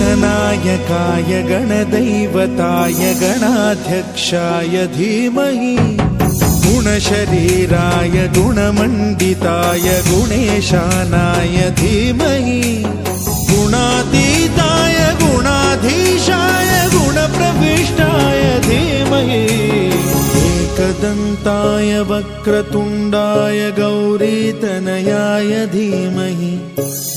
गणनायकाय गणदैवताय गणाध्यक्षाय धीमहि गुणशरीराय गुणमण्डिताय गुणेशानाय धीमहि गुणातीताय गुणाधीशाय गुणप्रविष्टाय धीमहि एकदन्ताय वक्रतुण्डाय गौरीतनयाय धीमहि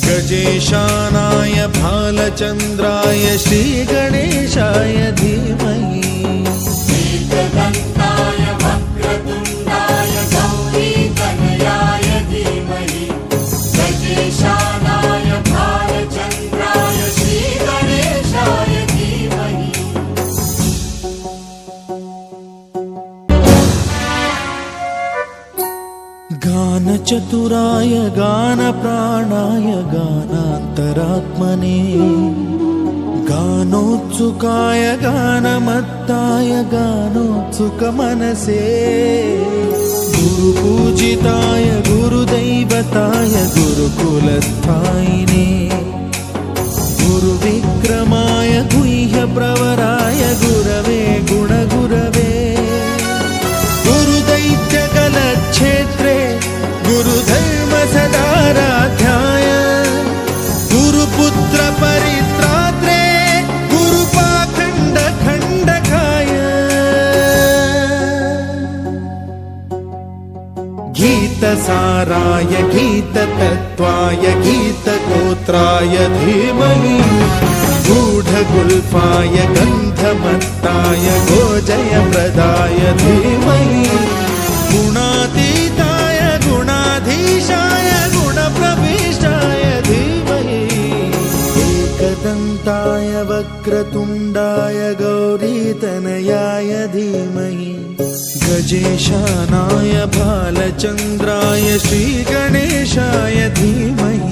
गजेशानाय भालचन्द्राय श्रीगणेशाय धीमहि एकदन्ताय वक्रतुण्डाय गौरीतनयाय धीमहि गजेशानाय भालचन्द्राय श्रीगणेशाय धीमहि गानचतुराय गानप्राणाय गानान्तरात्मने गानोत्सुकाय गानमत्ताय गानोत्सुकमनसे गुरुपूजिताय गुरुदैवताय गुरुकुलस्थायिने गुरुविक्रमाय गुह्यप्रवराय गुरवे गुणगुरवे गुरुदैत्यकलक्षेत्रे गुरुधर्म सदाराध्याय गुरुपुत्र परित्रात्रे गुरुपाखण्ड खण्डकाय गीतसाराय गीततत्त्वाय गीतगोत्राय धीमहि गूढगुल्फाय गन्धमत्ताय गोजयप्रदाय धीमहि गुणातीताय गुणाधीशाय गुणप्रविष्टाय धीमहि एकदन्ताय वक्रतुण्डाय गौरीतनयाय धीमहि गजेशानाय भालचन्द्राय श्रीगणेशाय धीमहि